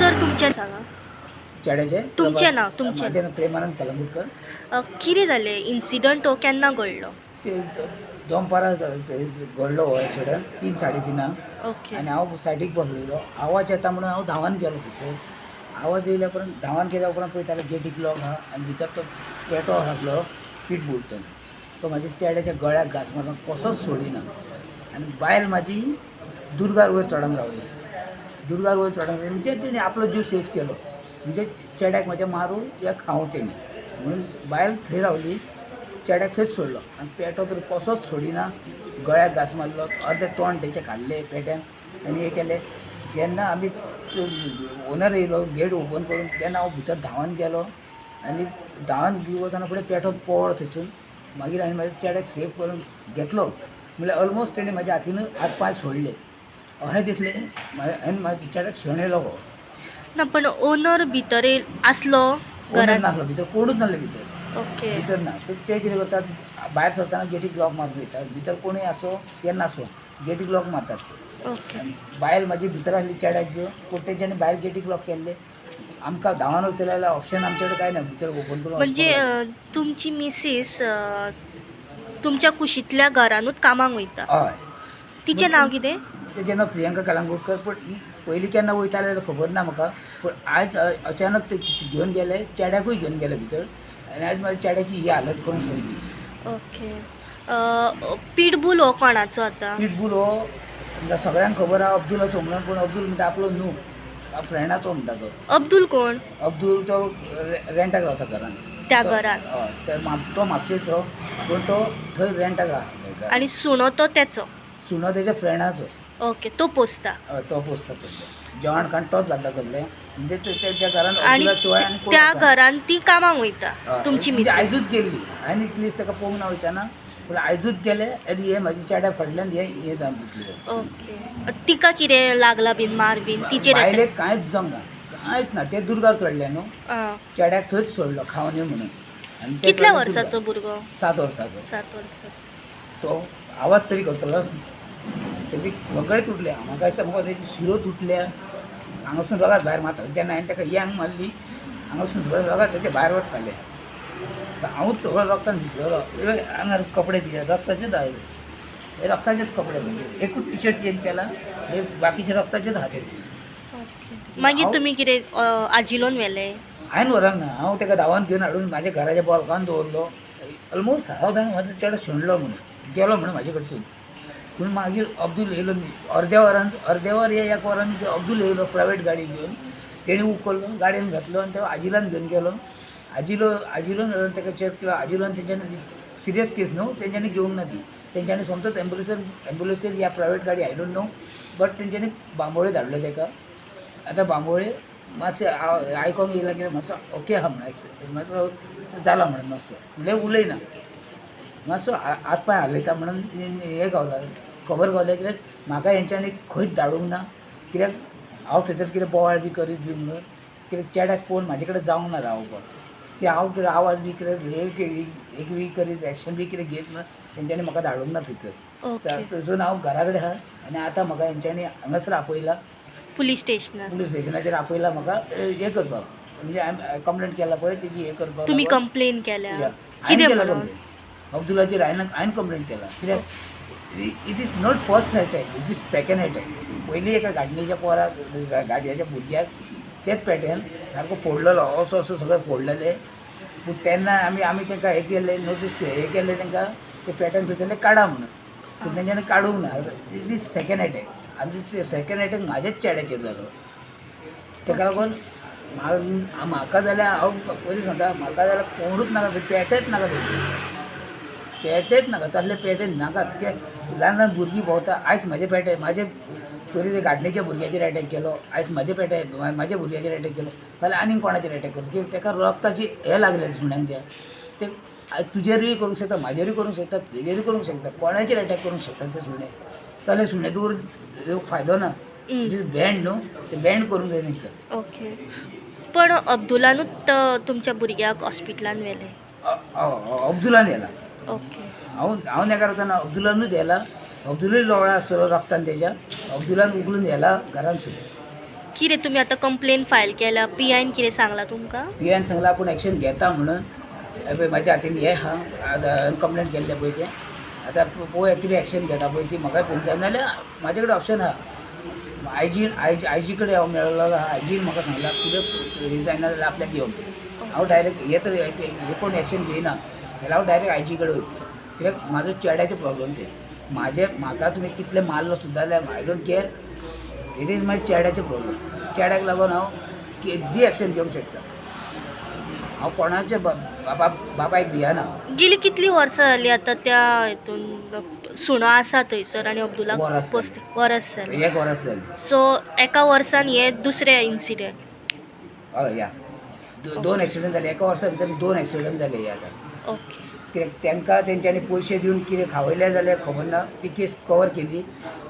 Sir तुमचें सांगा. चेड्याचे तुमचें नांव तुमचें माझे नाव प्रेमानंद कलंगूटकर. कितें जालें इन्सिडंट हो केन्ना घडलो? ते दोनपारा घडलो हो एक्सिडंट 3:30 ओके. आनी हांव सायडीक बसलेलो. आवाज येता म्हणून हांव धांवान गेलो थंयसर. आवाज येयल्या उपरांत धांवान गेल्या उपरांत पळयतालो गेटीक लॉक आहा आनी भितर तो पेटो आसलो पिटबूल तो म्हाज्या चेड्याच्या गळ्याक घास मारून कसोच सोडिना. आनी बायल म्हाजी दुर्गार वयर चडोंक रावली. दुर्गार वयर चडोंक रावली म्हणजे तेणी आपलो जीव सेफ केलो. म्हणजे चेड्याक म्हाज्या मारूं या खावं तेणी म्हणून बायल थंय रावली. चेड्याक थंयच सोडलो आनी पेटो तर कसोच सोडिना. गळ्याक घास मारलो. अर्दे तोंड तेचे खाल्ले पेट्यान आनी हे केलें. जेन्ना आमी ओनर येयलो गेट ओपन करून तेन्ना हांव भितर धांवान गेलो आनी धांवान वतना फुडें पेटो पळो थंयसून. मागीर हांवें म्हाज्या चेड्याक सेफ करून घेतलो. म्हणल्यार ऑलमोस्ट तेणें म्हाजे हातीन हात पांय सोडले. अशें दिसलें हांवें म्हाज्या चेड्याक शेणयलो गो. ना पण ओनर भितर आसलो ओनर घरांत? नासलो भितर, कोणूच नासलो भितर. ओके. भितर ना. ते कितें करतात भायर सरतना गेटीक लॉक मारून वयतात. भितर कोणूय आसो या नासो गेटीक लॉक मारतात. ओके. बायल म्हाजी भितर आसली चेड्याक घेवन पूण तेंच्यांनी भायर गेटीक लॉक केल्ले. आमकां धांवान वयतले जाल्यार ऑप्शन आमचे कडेन कांय ना भितर ओपन करून म्हणजे तुमची मिसीस तुमच्या कुशींतल्या घरानूच कामाक वयता. हय. तिचें नांव कितें? तेजें नांव प्रियंका कलंगूटकर. पूण ही पयलीं केन्ना वयताले जाल्यार खबर ना म्हाका. पूण आयज अचानक ते घेवन गेले. चेड्याकूय घेवन गेले भितर आनी आयज म्हाज्या चेड्याची ही हालत करून सोडली. ओके. पिटबूल हो कोणाचो आतां? पिटबूल हो सगळ्यांक खबर आहा अब्दुलाचो म्हणून. पूण अब्दुल म्हणटा आपलो न्हू फ्रेंडाचो म्हणटा तो. अब्दुल कोण? अब्दुल तो रेंटाक रावता घरान. त्या घरान? हय. तो म्हापशेचो पूण तो थंय रेंटाक रावता. आनी सुणो तो तेचो? सुनो तेच्या फ्रेंडाचो. ओके. तो पोसता? तो पोसता सगळें. जेवण खाण तोच घालता सगळें. म्हणजे त्या घरान आनी अब्दुला शिवाय आनी कोण त्या वचना. घरान ती कामाक वयता तुमची म्हणजे मिसीस? आयजूच गेल्ली. हांवें इतलीच ताका पळोवंक ना वयताना. पूण आयजूच गेले आनी हे म्हाज्या चेड्या फाटल्यान हे जावन दितले. ओके. तिका कितें लागला बीन मार बीन तिचेर? बायलेक कांयच जावंक ना. कांयच ना. ते दुर्गार चडले न्हू. चेड्याक थंयच सोडलो खावन यो म्हणून. आनी ते कितल्या चडले वर्साचो दुर्गार. भुरगो? 7 वर्साचो. 7 वर्साचो. तो आवाज तरी करतलो. तेजे सगळे तुटले. म्हाका दिसता म्हाका तेजी शिरो तुटल्या. हांगासून रगत भायर मारता. जेन्ना हांवें ताका यांग मारली हांगासून सगळें रगत तेजे भायर वताले. हांवूच सगळो रगतान भिजलेलो. हांगार कपडे भिजले रगताचेच आयले. हे रगताचेच कपडे म्हणजे एकूच टी शर्ट चेंज केला. हे बाकीचे रगताचेच आहा ते. मागीर तुमी कितें आजिलोन व्हेलें? हांवें व्हरोंक ना. हांव ताका धांवान घेवन हाडून म्हाज्या घराच्या बॉल्कान दवरलो. ऑलमोस्ट हांव जाणा म्हाजो चेडो शेणलो म्हणून गेलो म्हणून म्हाजे कडसून. पूण मागीर अब्दूल येयलो अर्दे वर या 1 वरान अब्दूल येयलो प्रायवेट गाडी घेवन. तेणी उखल्लो गाडयेन घातलो आनी तो आजिलान घेवन गेलो. आजिलोन ताका चॅक केलो. आजिलोन तेंच्यांनी सिरियस केस न्हू तेंच्यांनी घेवंक ना ती. तेंच्यांनी सोमतोच एम्बुलन्सीर या प्रायवेट गाडी आय डोंट नो बट तेंच्यांनी बांबोळे धाडलो ताका. आतां बांबोळे मातशें आयकोंक येयला कित्याक मातसो ओके आहा म्हणून मातसो जाला म्हणून मातसो म्हणजे उलयना. मातसो हात पांय हालयता म्हणून हे गावला खबर गावलें कित्याक म्हाका हेंच्यांनी खंयच धाडूंक ना. कित्याक हांव थंयसर कितें बोवाळ बी करीत बी म्हणून कित्याक चेड्याक पळोवन म्हाजे कडेन जावंक ना रावपाक. ते हांव कितें आवाज बी कितें एक बी करीत एक्शन बी कितें घेत ना तेंच्यांनी म्हाका धाडूंक ना थंयसर. थंयसून हांव घरा कडेन आहा आनी आतां म्हाका हेंच्यांनी हांगासर आपयला पुलीस स्टेशनार. पुलीस स्टेशनाचेर आपयला म्हाका हे करपाक. म्हणजे हांवें कंप्लेंट केला पळय तेजी हे करपाक. तुमी कंप्लेन केल्या? कितें कितें केला म्हणून? कंप्लेंट अब्दुलाचेर हांवें कंप्लेंट केला. कित्याक it is not first attack it is second attack. पयलीं एका गाडयेच्या पोराक गाडयाच्या भुरग्याक तेच पेट्यान सारको फोडलेलो असो सगळें फोडलेले. पूण तेन्ना आमी तांकां हे केलें नोटीस हे केलें तांकां ते पेट्यान भितरले काडा म्हणून. पूण तेंच्यांनी काडूंक ना. इट इज सेकंड अटॅक आनी सेकंड अटॅक म्हाज्याच चेड्याचेर जालो. ताका लागून म्हाका जाल्यार हांव पयलीं सांगता म्हाका जाल्यार कोणूच नाका पेटेच नाका पेटेच नाका तसले पेटे नाकात. कित्याक ल्हान भुरगीं भोंवता. आयज म्हाजे पेटे म्हाजे पयलीं ते गाडणेच्या भुरग्याचेर अटॅक केलो. आयज म्हाजे भुरग्याचेर अटॅक केलो फाल्यां आनीक कोणाचेर अटॅक करता. कित्याक ताका रगताची हे लागले सुण्यांक ते तुजेरूय करूंक शकता म्हाजेरूय करूंक शकता तेजेरूय करूंक शकता कोणाचेर अटॅक करूंक शकता ते सुणे. जाल्यार सुणे दवरून फायदो ना. इट इज बँड न्हू ते बँड करूंक जाय तांकां. ओके. पण अब्दुलानूच तुमच्या भुरग्याक हॉस्पिटलान व्हेलें? अब्दुलान येला. ओके. हांव नाका रावतना अब्दुलानूच येला. अब्दुलूय लोवळा आसतलो रगतान तेज्या. अब्दुलान उगलून येला घरान सुद्दां. कितें तुमी आतां कंप्लेन फायल केल्या PIन कितें सांगलां तुमकां? पियान सांगला आपूण एक्शन घेता म्हणून पळय म्हाज्या हातीन हें आहा कंप्लेंट केल्लें पळय तें आतां पळोवया कितें एक्शन घेता पळय ती म्हाका फोन जाय नाल्यार म्हाजे कडेन ऑप्शन आहा आयजी कडेन हांव मेळ्ळो आहा आयजीन म्हाका सांगलां कितें हें जायना जाल्यार आपल्याक घेवन हांव डायरेक्ट हे कोण एक्शन घेयना जाल्यार हांव डायरेक्ट आयजी कडेन वयता कित्याक म्हाजो चेड्याचो प्रॉब्लेम ते म्हाका तुमी कितलें मारलो सुद्दां जाल्यार I don't care it is my चेड्याचो प्रॉब्लेम चेड्याक लागून हांव केदी एक्शन घेवंक शकता हांव कोणाचे बापायक भियेना गेली कितलीं वर्सां जालीं आतां त्या हितून सुणो आसा थंयसर आनी अब्दुलाक वरस जालें. वरस जालें. एक वर्स जालें सो एका वर्सान हे दुसरें इन्सिडेंट. हय या दोन एक्सिडंट जाले एका वर्सा भितर 2 एक्सिडंट जाले हे आतां ओके. तांकां तेंच्यांनी पयशे दिवन कितें खावयलें जाल्यार खबर ना ती केस कवर केली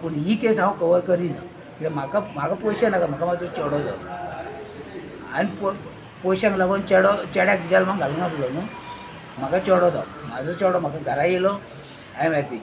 पूण ही केस हांव कवर करिना कित्याक म्हाका पयशे नाका म्हाका म्हाजो चेडो जाय आनी पयशांक लागून चेड्याक जल्माक घालूंक नासलो न्हू म्हाका चेडो जाय म्हाजो चेडो म्हाका घरा येयलो आय एम हॅपी